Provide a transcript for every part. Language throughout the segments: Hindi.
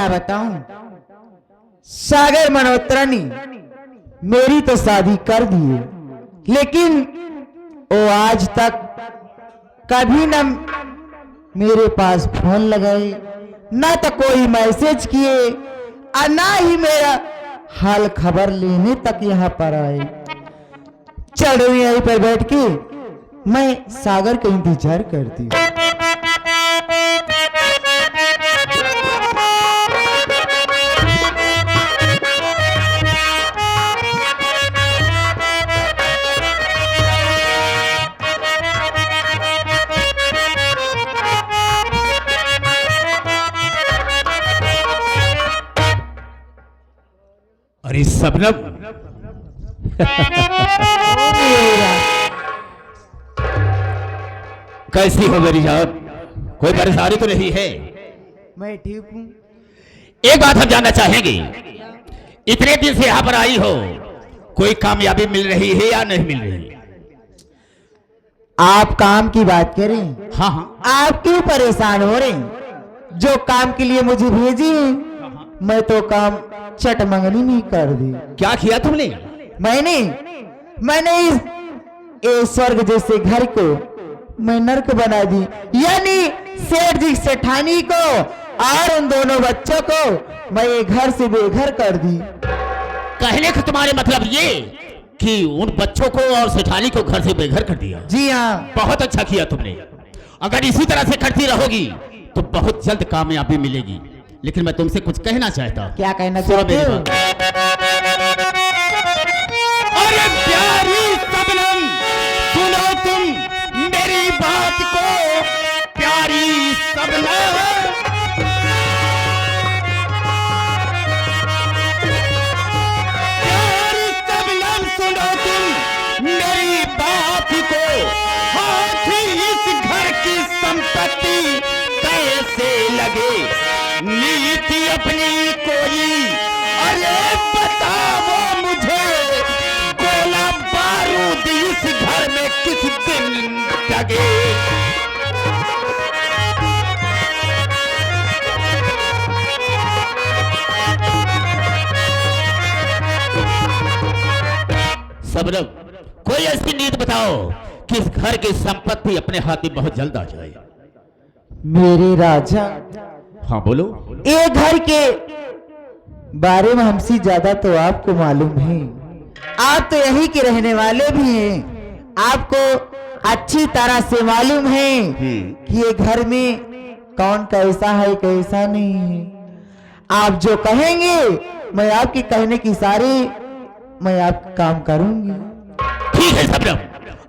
क्या बताऊं, सागर मल्होत्रा ने मेरी तो शादी कर दी है, लेकिन वो आज तक कभी न मेरे पास फोन लगाए, ना तो कोई मैसेज किए और ना ही मेरा हाल खबर लेने तक यहाँ पर आए। चलो यहीं पर बैठ के मैं सागर का इंतजार करती हूँ। अरे सबनम कैसी हो मेरी जान? कोई परेशानी तो नहीं है? मैं ठीक हूँ। एक बात हम जानना चाहेंगे, इतने दिन से यहाँ पर आई हो, कोई कामयाबी मिल रही है या नहीं मिल रही? आप काम की बात करें? हाँ हाँ। आप क्यों परेशान हो रहे? जो काम के लिए मुझे भेजी है, मैं तो काम चट मंगनी में कर दी। क्या किया तुमने? मैंने इस स्वर्ग जैसे घर को मैं नर्क बना दी, यानी सेठ जी सेठानी को और उन दोनों बच्चों को मैं ये घर से बेघर कर दी। कहने का तुम्हारे मतलब ये कि उन बच्चों को और सेठानी को घर से बेघर कर दिया? जी हाँ। बहुत अच्छा किया तुमने। अगर इसी तरह से करती रहोगी तो बहुत जल्द कामयाबी मिलेगी। लेकिन मैं तुमसे कुछ कहना चाहता हूँ। क्या कहना चाहते हो? अरे प्यारी सबनम, सुनो तुम मेरी बात को, प्यारी सबनम। प्यारी सबनम, सुनो तुम मेरी बात को, हाथ इस घर की संपत्ति कैसे लगे, नीति अपनी कोई, अरे बताओ मुझे, गोला बारूद इस घर में किस दिन लगे? सबनम, कोई ऐसी नीति बताओ कि इस घर की संपत्ति अपने हाथ में बहुत जल्द आ जाए। मेरे राजा, हाँ बोलो। ये घर के बारे में हमसे ज्यादा तो आपको मालूम है। आप तो यहीं के रहने वाले भी हैं। आपको अच्छी तरह से मालूम है कि ये घर में कौन कैसा है कैसा नहीं है। आप जो कहेंगे मैं आपके कहने की सारी मैं आपका काम करूंगी। ठीक है सबनम,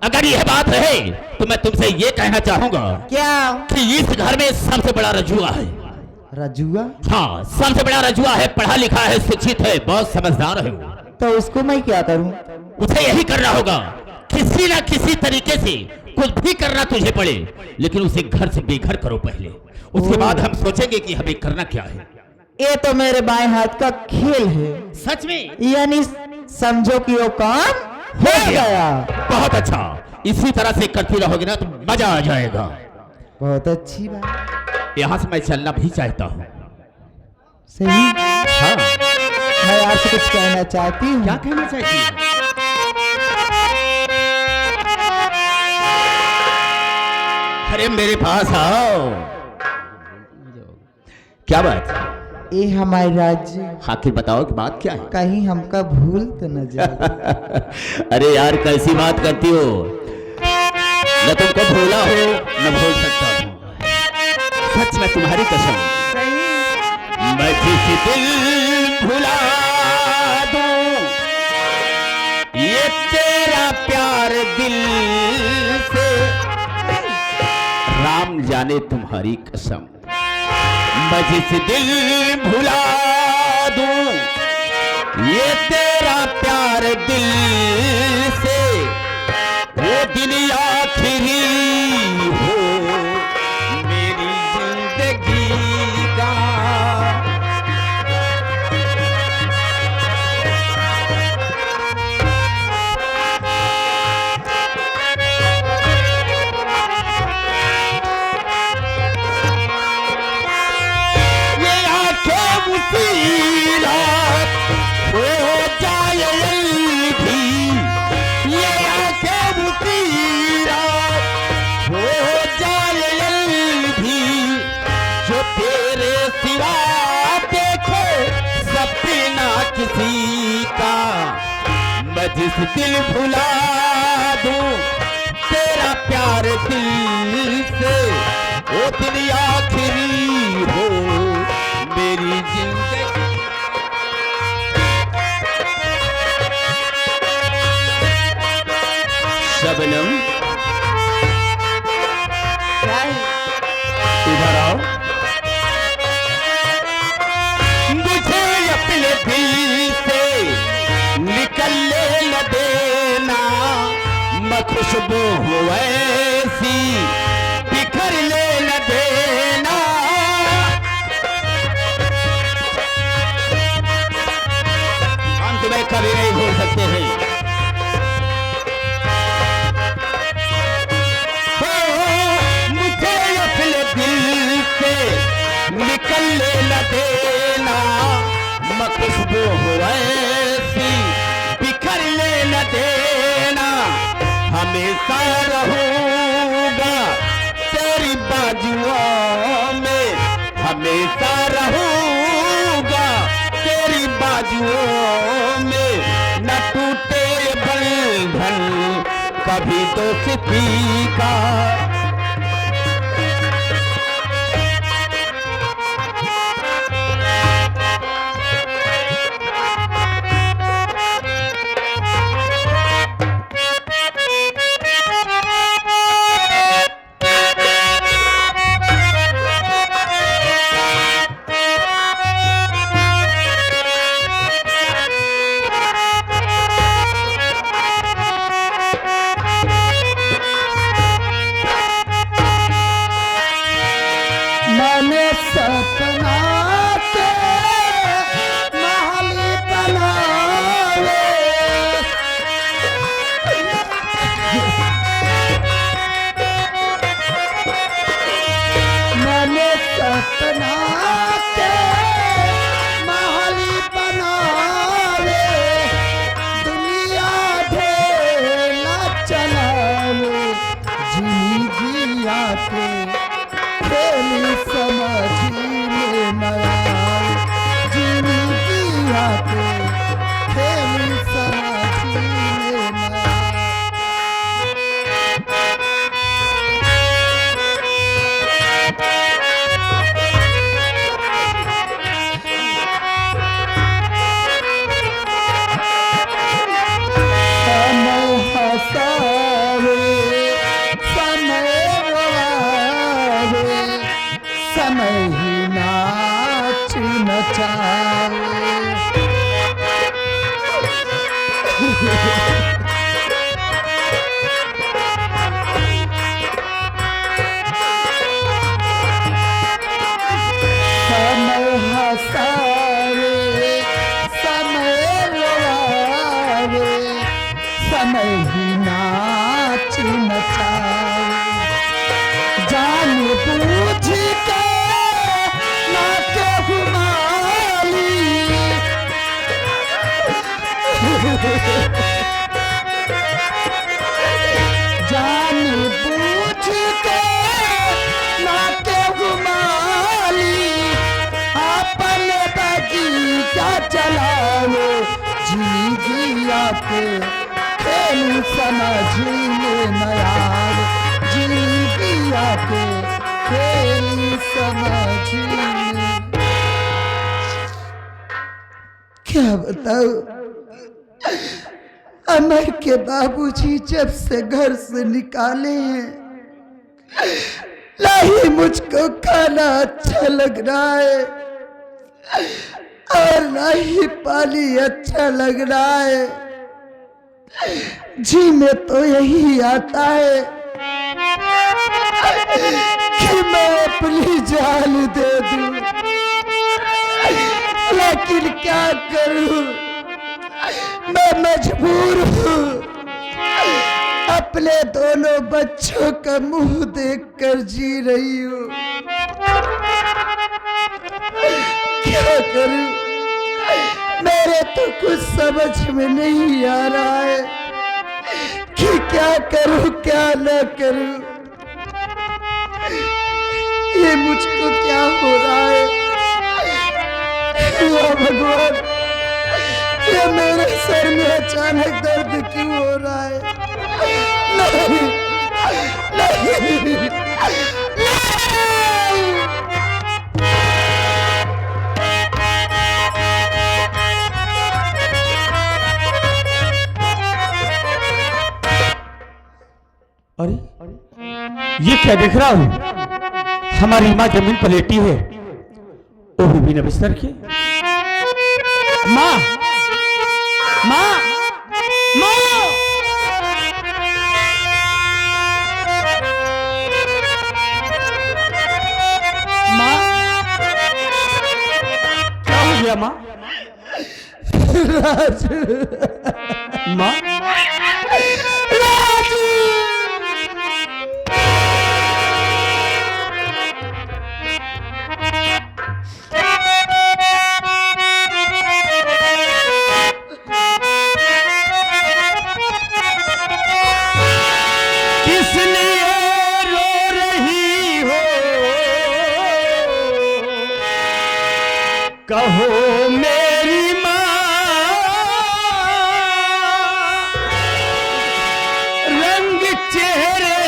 अगर यह बात है तो मैं तुमसे ये कहना चाहूंगा। क्या? कि इस घर में सबसे बड़ा रजुआ है। रजुआ? हाँ, सबसे बड़ा रजुआ है, पढ़ा लिखा है, शिक्षित है, बहुत समझदार है। तो उसको मैं क्या करूं? उसे यही करना होगा, किसी न किसी तरीके से कुछ भी करना तुझे पड़े, लेकिन उसे घर से बेघर करो पहले, उसके बाद हम सोचेंगे कि हमें करना क्या है। ये तो मेरे बाएं हाथ का खेल है। सच में? यानी समझो कि वो काम हो गया। बहुत अच्छा, इसी तरह से करती रहोगे ना तो मजा आ जाएगा। बहुत अच्छी बात। यहाँ से मैं चलना भी चाहता हूँ। सही? हाँ। मैं आपसे कुछ कहना चाहती हूँ। क्या कहना चाहती है? अरे मेरे पास आओ। क्या बात? ये हमारे राज्य। आखिर बताओ कि बात क्या है? कहीं हमका भूल तो न जाए। अरे यार कैसी बात करती हो, न तुमको भूला हो न भूल सकता हूँ। सच में तुम्हारी कसम, मैं जिस दिल भुला दूं, ये तेरा प्यार दिल से, राम जाने तुम्हारी कसम। मैं जिस दिल भुला दूं, ये तेरा प्यार दिल से, वो दिन आखिरी हो मेरी जिंदगी का। ये आंखें जिस दिल भुला दूं तेरा प्यार दिल से, वो दिन आखिरी हो मेरी जिंदगी। शबनम इधर आओ, मुझे अपने दिल से निकलने न देना, मैं खुशबू हूँ ऐसी बिखर ले न देना। हम तुम्हें कभी नहीं भूल सकते हैं। निकलने न देना, मैं खुशबू हूँ ऐसी बिखर ले न देना। हमेशा रहूंगा तेरी बाजुओं में, हमेशा रहूंगा तेरी बाजुओं में। न टूटे बंधन कभी दोस्ती का, समय ही नाच नचाए, जान बूझ के नाच हुमाली। जान बूझ के नाच हुमाली, अपन बगीचा चलाओ जिंदगी आपके खेल समझिए नयार। जिंदगी आपके खेल समझिए। क्या बताओ, अमर के बाबूजी जब से घर से निकाले हैं, नहीं मुझको खाना अच्छा लग रहा है और नहीं पानी अच्छा लग रहा है। जी में तो यही आता है कि मैं अपनी जान दे दूं, लेकिन क्या करूं, मैं मजबूर हूं। अपने दोनों बच्चों का मुंह देखकर जी रही हूं। क्या करूं, मेरे तो कुछ समझ में नहीं आ रहा है कि क्या करूं क्या न करूं। ये मुझको क्या हो रहा है? भगवान, ये मेरे सर में अचानक दर्द क्यों हो रहा है? नहीं, नहीं, नहीं। अरे ये क्या देख रहा हूं? हमारी माँ जमीन पर लेटी है, वो भी बिना बिस्तर के। माँ, माँ, माँ! माँ, क्या हो गया माँ? राजू, माँ, राजू! किस लिए रो रही हो? कहो मेरी माँ, रंग चेहरे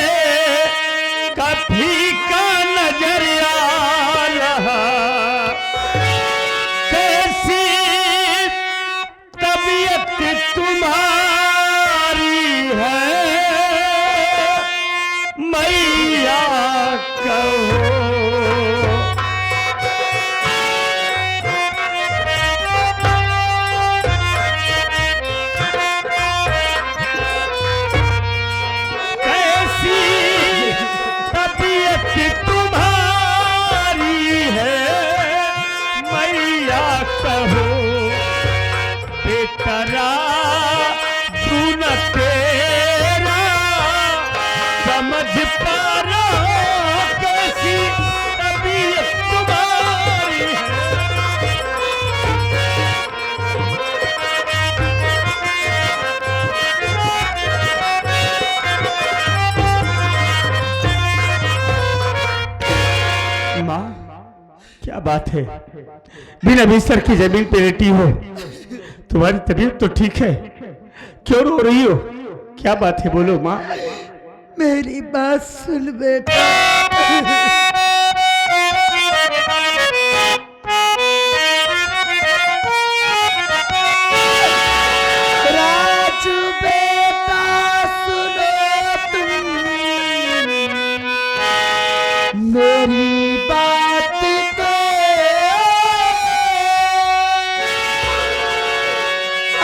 का फीका नजर आ रहा, कैसी तबीयत तुम्हारी है मैया कहो। कैसी तबीयत तुम्हारी है मैया कहो, बेतरा सुन तेरा समझ पा रहा, कैसी तबीयत तुम्हारी है। माँ, क्या बात है? बिना बिस्तर की जमीन पे लेटी हो, तुम्हारी तबीयत तो ठीक है, क्यों रो रही हो? क्या बात है, बोलो माँ। मेरी बात सुन बेटा। राजू बेटा सुनो तुम मेरी बात को,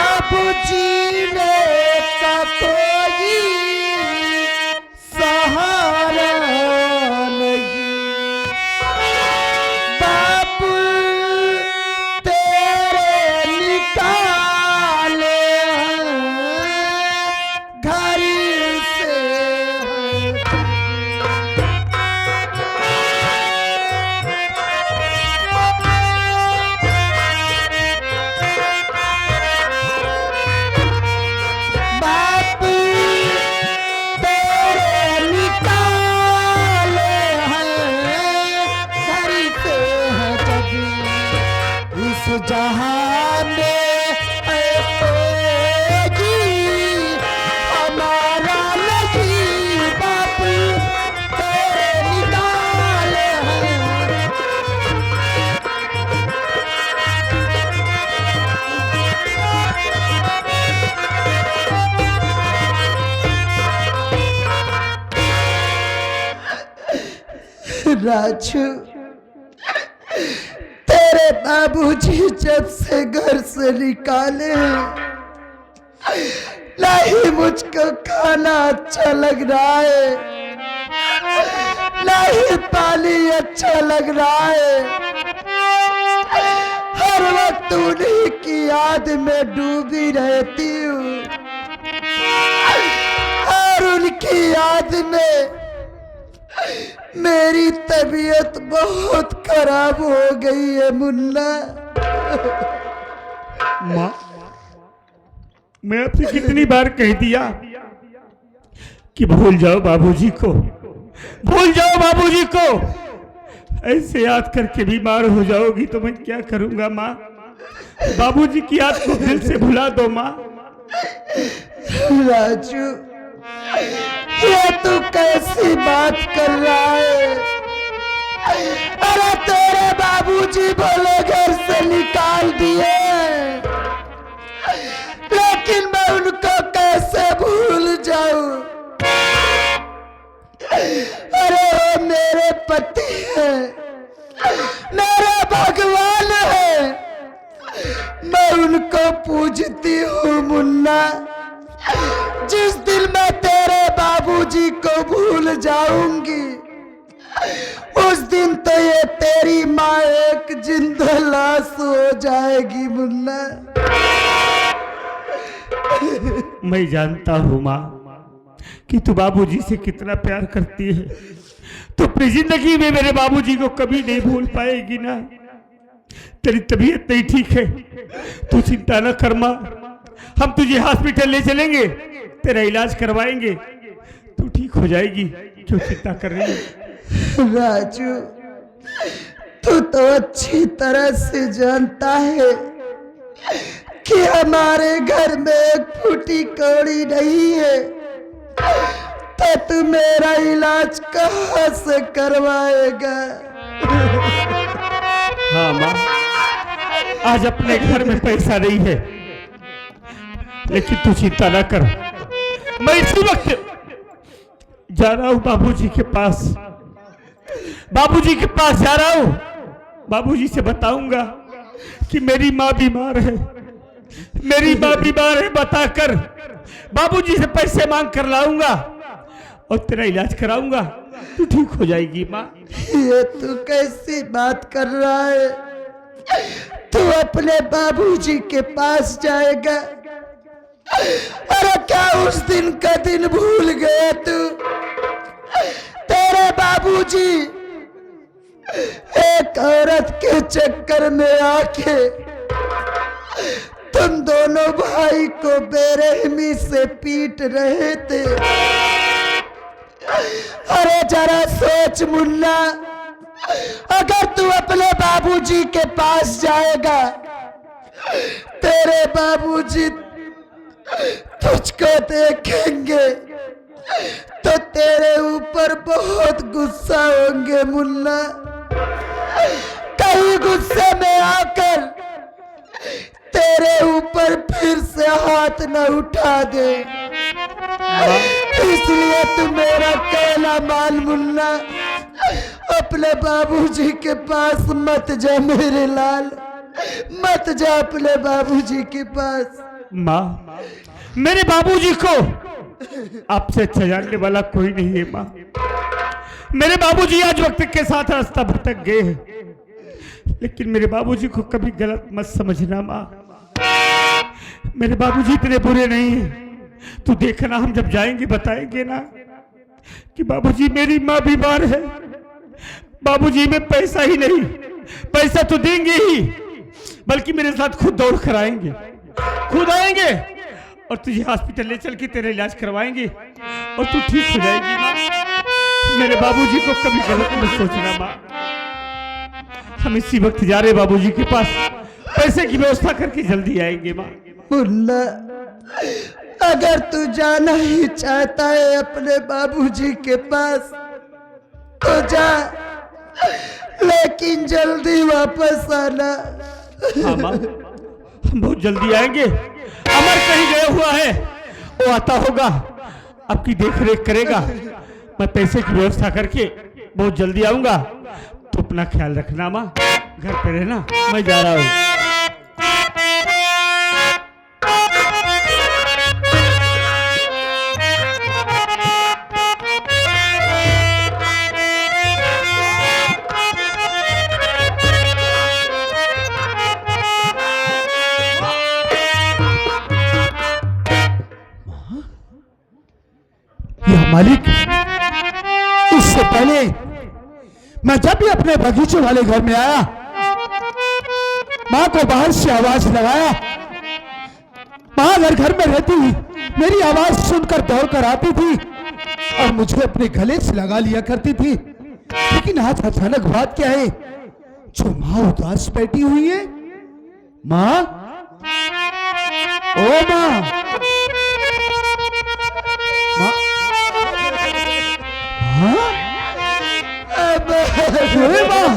अब जीने का कोई सहारा नहीं। बाप तेरे निकाले घर से, बाप तेरे निकाले हैं घर से है जब इस जहां में है कोई हमारा नहीं। बाप तेरे निकाले हैं, राजू तेरे बाबूजी जब से घर से निकाले नहीं मुझको खाना अच्छा लग रहा है, नहीं पानी अच्छा लग रहा है। हर वक्त उन्हीं की याद में डूबी रहती हूँ और उनकी याद में मेरी तबीयत बहुत खराब हो गई है मुन्ना। माँ, मैं आपसे कितनी बार कह दिया कि भूल जाओ बाबूजी को, भूल जाओ बाबूजी को। ऐसे याद करके बीमार हो जाओगी तो मैं क्या करूंगा माँ? बाबूजी की याद को दिल से भुला दो माँ। राजू, ये तू कैसी बात कर रहा है? अरे तेरे बाबूजी बोले घर से निकाल दिए, लेकिन मैं उनको कैसे भूल जाऊं? अरे वो मेरे पति हैं, मेरे भगवान है, मैं उनको पूजती हूँ मुन्ना। जिस दिन मैं तेरे बाबूजी को भूल जाऊंगी, उस दिन तो ये तेरी माँ एक जिंदा लाश हो जाएगी मुन्ना। मैं जानता हूँ माँ कि तू बाबूजी से कितना प्यार करती है। तू अपनी जिंदगी में मेरे बाबूजी को कभी नहीं भूल पाएगी ना। तेरी तबीयत नहीं ठीक है, तू चिंता न कर माँ। हम तुझे हॉस्पिटल ले चलेंगे, तेरा इलाज करवाएंगे, तू ठीक हो जाएगी। क्यों चिंता कर रही है? राजू, तू तो अच्छी तरह से जानता है कि हमारे घर में एक फूटी कौड़ी नहीं है, तो तू मेरा इलाज कहाँ से करवाएगा? हाँ माँ, आज अपने घर में पैसा नहीं है, लेकिन तू चिंता ना कर। मैं इसी वक्त जा रहा हूँ बाबूजी के पास। बाबूजी के पास जा रहा हूँ। बाबूजी से बताऊंगा कि मेरी माँ बीमार है, मेरी माँ बीमार है बताकर बाबूजी से पैसे मांग कर लाऊंगा और तेरा इलाज कराऊंगा। तू ठीक हो जाएगी माँ। ये तू कैसी बात कर रहा है? तू अपने बाबूजी के पास जाएगा? अरे क्या उस दिन का दिन भूल गया तू? तेरे बाबूजी एक औरत के चक्कर में आके तुम दोनों भाई को बेरहमी से पीट रहे थे। अरे जरा सोच मुन्ना, अगर तू अपने बाबूजी के पास जाएगा, तेरे बाबूजी तुझको देखेंगे तो तेरे ऊपर बहुत गुस्सा होंगे मुन्ना। कहीं गुस्से में आकर तेरे ऊपर फिर से हाथ न उठा दे, इसलिए तू मेरा कहना मान मुन्ना। अपने बाबूजी के पास मत जा मेरे लाल, मत जा अपने बाबूजी के पास। माँ, मेरे बाबूजी को आपसे अच्छा जानने वाला कोई नहीं है माँ। मेरे बाबूजी आज वक्त के साथ रास्ता भटक गए हैं, लेकिन मेरे बाबूजी को कभी गलत मत समझना माँ। मेरे बाबूजी इतने बुरे नहीं हैं। तू देखना, हम जब जाएंगे बताएंगे ना कि बाबूजी मेरी माँ बीमार है, बाबूजी में पैसा ही नहीं। पैसा तो देंगे ही, बल्कि मेरे साथ खुद दौड़ कर आएंगे, खुद आएंगे और तुझे हॉस्पिटल ले चल के तेरा इलाज करवाएंगे और तू ठीक हो जाएगी माँ। मेरे बाबूजी को कभी गलत मत सोचना माँ। हम इसी वक्त जा रहे बाबूजी के पास, पैसे की व्यवस्था करके जल्दी आएंगे माँ। मुन्ना, अगर तू जाना ही चाहता है अपने बाबूजी के पास तो जा, लेकिन जल्दी वापस आना। हाँ माँ, हम बहुत जल्दी आएंगे। अमर कहीं गया हुआ है, वो आता होगा, आपकी देख रेख करेगा। मैं पैसे की व्यवस्था करके बहुत जल्दी आऊंगा। तो अपना ख्याल रखना माँ, घर पे रहना। मैं जा रहा हूँ। मालिक, इससे पहले मैं जब भी अपने बगीचे वाले घर में आया, माँ को बाहर से आवाज लगाया। माँ अगर घर में रहती, मेरी आवाज सुनकर दौड़ कर आती थी और मुझे अपने गले से लगा लिया करती थी। लेकिन आज अचानक बात क्या है, जो माँ उदास बैठी हुई है, माँ, ओ माँ, माँ, हाँ? ओए माँ,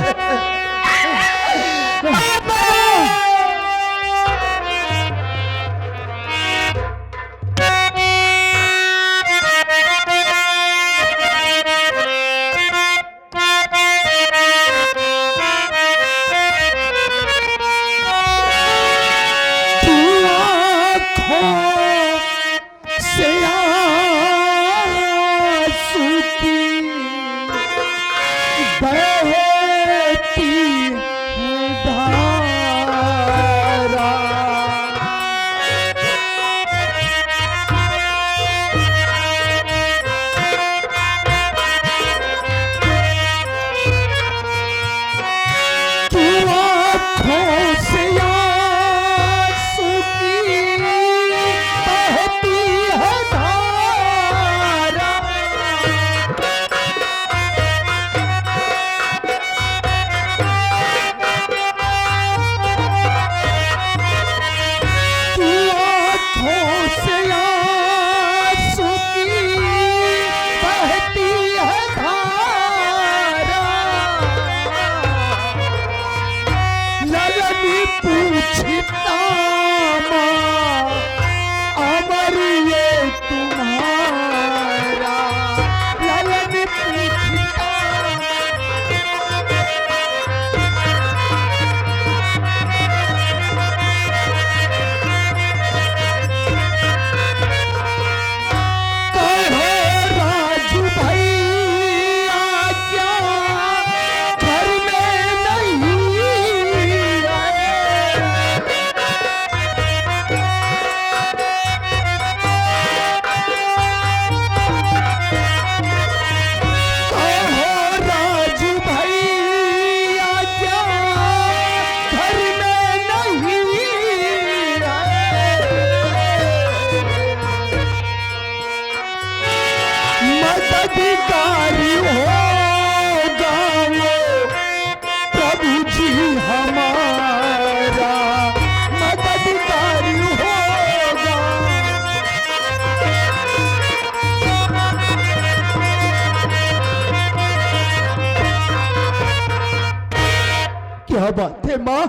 क्या बात है माँ,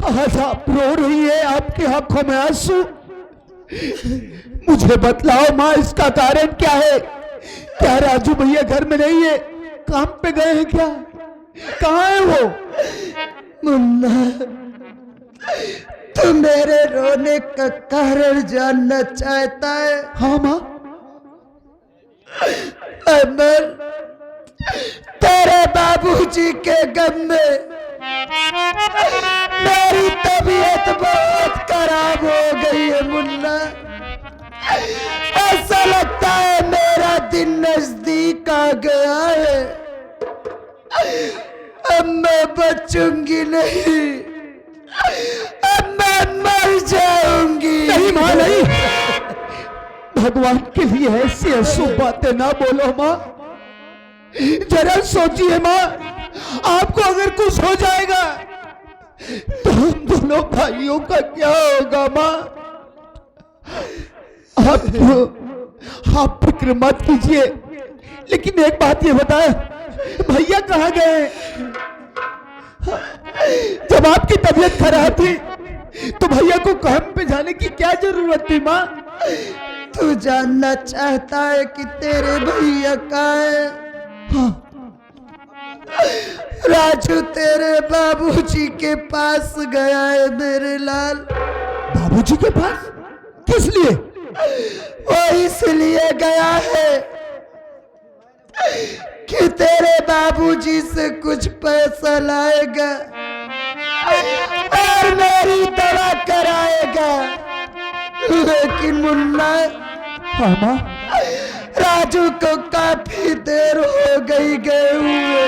आज आप रो रही है, आपकी आंखों में आंसू। मुझे बतलाओ माँ, इसका कारण क्या है? क्या राजू भैया घर में नहीं है? काम पे गए हैं क्या? कहाँ है वो? मुन्ना, तू मेरे रोने का कारण जानना चाहता है? हाँ माँ। अमर, तेरे बाबूजी के गम में मेरी तबीयत बहुत खराब हो गई है मुन्ना। ऐसा लगता है मेरा दिन नजदीक आ गया है। अब मैं बचूंगी नहीं, अब मैं मर जाऊंगी। नहीं माँ, नहीं, भगवान के लिए ऐसी अशुभ बातें ना बोलो माँ। जरा सोचिए माँ, आपको अगर कुछ हो जाएगा तो हम दोनों भाइयों का क्या होगा माँ? आप फिक्र मत कीजिए, लेकिन एक बात ये बताएं, भैया कहाँ गए? जब आपकी तबीयत खराब थी तो भैया को काम पे जाने की क्या जरूरत थी माँ? तू जानना चाहता है कि तेरे भैया कहाँ है? हाँ। राजू तेरे बाबूजी के पास गया है मेरे लाल। बाबूजी के पास? किस लिए? वो इसलिए गया है कि तेरे बाबूजी से कुछ पैसा लाएगा और मेरी दवा कराएगा। लेकिन मुन्ना, हाँ माँ, राजू को काफी देर हो गई गए हुए,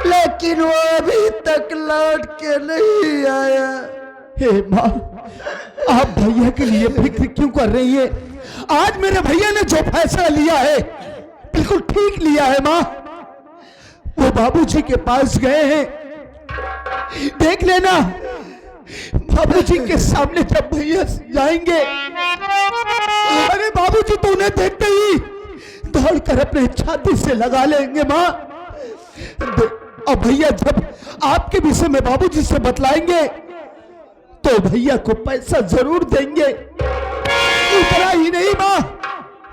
लेकिन वो अभी तक लौट के नहीं आया। हे माँ, आप भैया के लिए फिक्र क्यों कर रही है? आज मेरे भैया ने जो फैसला लिया है बिल्कुल ठीक लिया है माँ। वो बाबूजी के पास गए हैं, देख लेना बाबूजी के सामने जब भैया जाएंगे, अरे बाबूजी तो उन्हें देखते ही दौड़कर अपने छाती से लगा लेंगे माँ। और भैया जब आपके विषय में बाबूजी से बतलाएंगे तो भैया को पैसा जरूर देंगे। इतना ही नहीं माँ,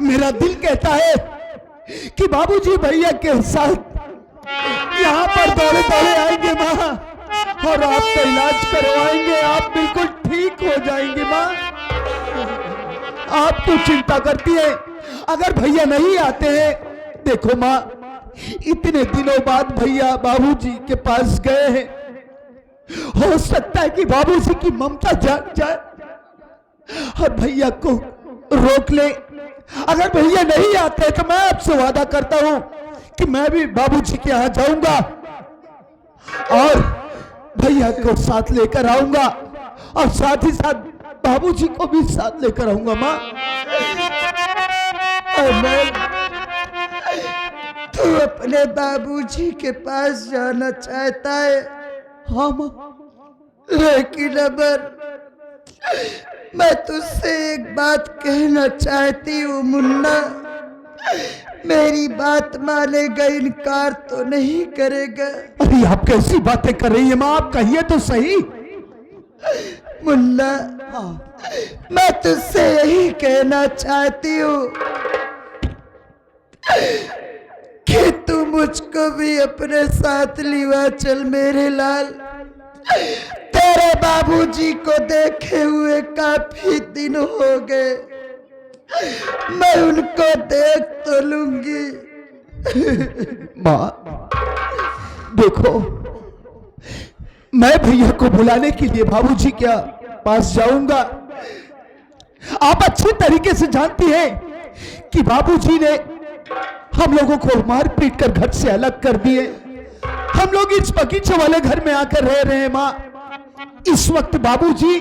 मेरा दिल कहता है कि बाबूजी भैया के साथ यहाँ पर दौड़े दौड़े आएंगे माँ, और आपका इलाज करवाएंगे, आप बिल्कुल ठीक हो जाएंगे माँ। आप तो चिंता करती है, अगर भैया नहीं आते हैं, देखो माँ इतने दिनों बाद भैया बाबूजी के पास गए हैं, हो सकता है कि बाबूजी की ममता जाग जाए और भैया को रोक ले। अगर भैया नहीं आते तो मैं आपसे वादा करता हूं कि मैं भी बाबूजी के यहां जाऊंगा और भैया को साथ लेकर आऊंगा, और साथ ही साथ बाबूजी को भी साथ लेकर आऊंगा माँ। तू अपने बाबूजी के पास जाना चाहता है? हाँ माँ, लेकिन अबर मैं तुझसे एक बात कहना चाहती हूँ मुन्ना, मेरी बात मानेगा, इनकार तो नहीं करेगा? अरे आप कैसी बातें कर रही है माँ, आप कहिए तो सही। मुन्ना मैं तुझसे यही कहना चाहती हूँ कि तू मुझको भी अपने साथ लिवा चल मेरे लाल। तेरे बाबूजी को देखे हुए काफी दिन हो गए, मैं उनको देख तो लूंगी। माँ देखो, मैं भैया को बुलाने के लिए बाबूजी के पास जाऊंगा। आप अच्छी तरीके से जानती हैं कि बाबूजी ने हम लोगों को मार पीट कर घर से अलग कर दिए। हम लोग इस बगीचे वाले घर में आकर रह रहे हैं माँ। इस वक्त बाबूजी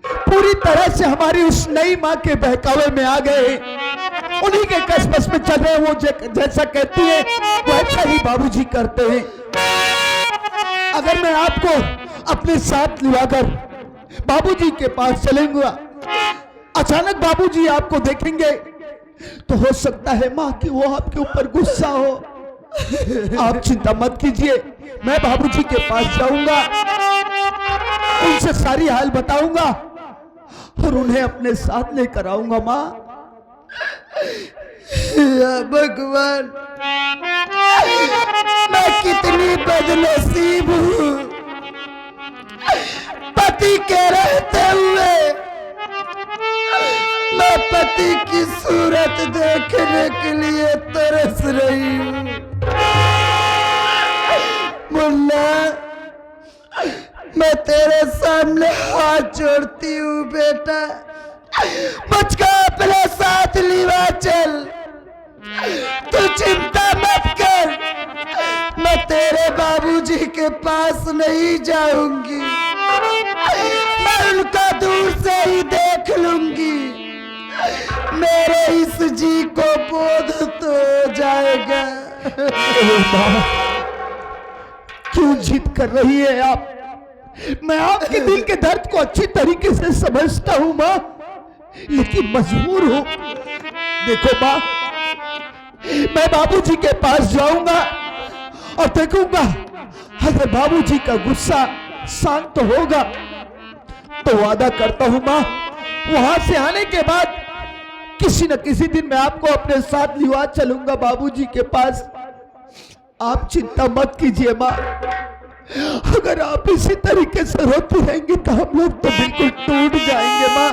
पूरी तरह से हमारी उस नई माँ के बहकावे में आ गए, उन्हीं के कसबस में चल रहे हैं। वो जैसा कहती है वैसा ही बाबूजी करते हैं। अगर मैं आपको अपने साथ लिवाकर बाबूजी के पास चलेंगे, अचानक बाबूजी आपको देखेंगे तो हो सकता है माँ कि वो आपके ऊपर गुस्सा हो। आप चिंता मत कीजिए, मैं बाबूजी के पास जाऊंगा, उनसे सारी हाल बताऊंगा और उन्हें अपने साथ लेकर आऊंगा माँ। भगवान मैं कितनी बदनसीब हूँ, पति के रहते हुए मैं पति की सूरत देखने के लिए तरस रही हूँ। मुन्ना मैं तेरे सामने हाथ जोड़ती हूँ बेटा, मुझको अपने साथ लिवा चल, तू चिंता मत कर, मैं तेरे बाबूजी के पास नहीं जाऊंगी, मैं उनको दूर से ही देख लूंगी, मेरे इस जी को बोध तो हो जाएगा। क्यों जिद कर रही है आप? मैं आपके दिल के दर्द को अच्छी तरीके से समझता हूं माँ, लेकिन मजबूर हूं। देखो माँ, मैं बाबूजी के पास जाऊंगा और देखूंगा अगर बाबूजी का गुस्सा शांत होगा तो वादा करता हूं माँ, वहां से आने के बाद किसी न किसी दिन मैं आपको अपने साथ लिवा चलूंगा बाबूजी के पास। आप चिंता मत कीजिए माँ, अगर आप इसी तरीके से रोती रहेंगी तो हम लोग तो बिल्कुल टूट जाएंगे माँ।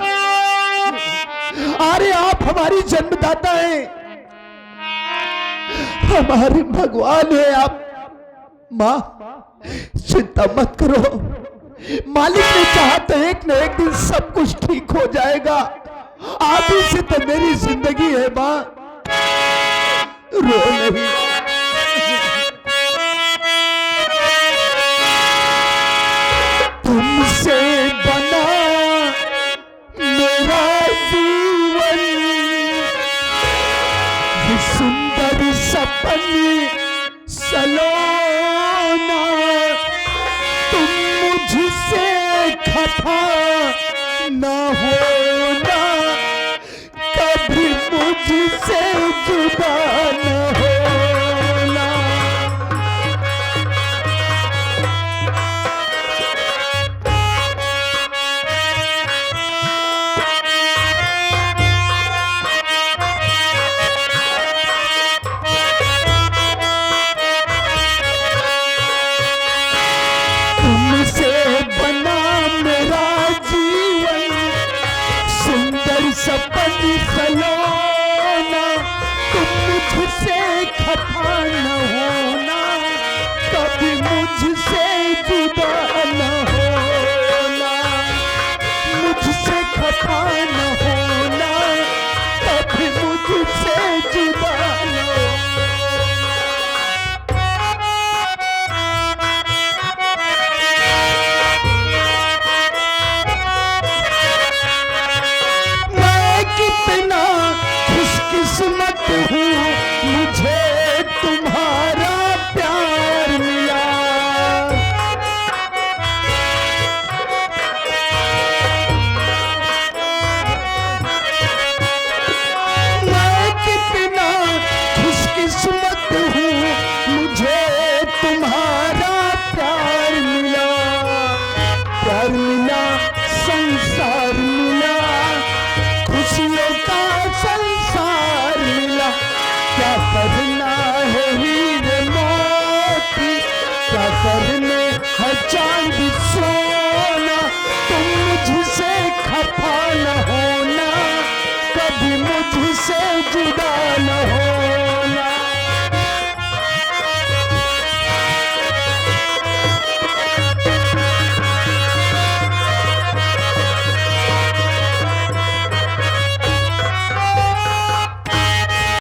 अरे आप हमारी जन्मदाता हैं, हमारे भगवान है आप। माँ चिंता मत करो, मालिक ने चाहा तो एक न एक दिन सब कुछ ठीक हो जाएगा। आप ही से तो मेरी जिंदगी है माँ, रो नहीं। तुमसे बना मेरा जीवन, ये सुंदर सपन सलोना, तुम मुझसे खत्म।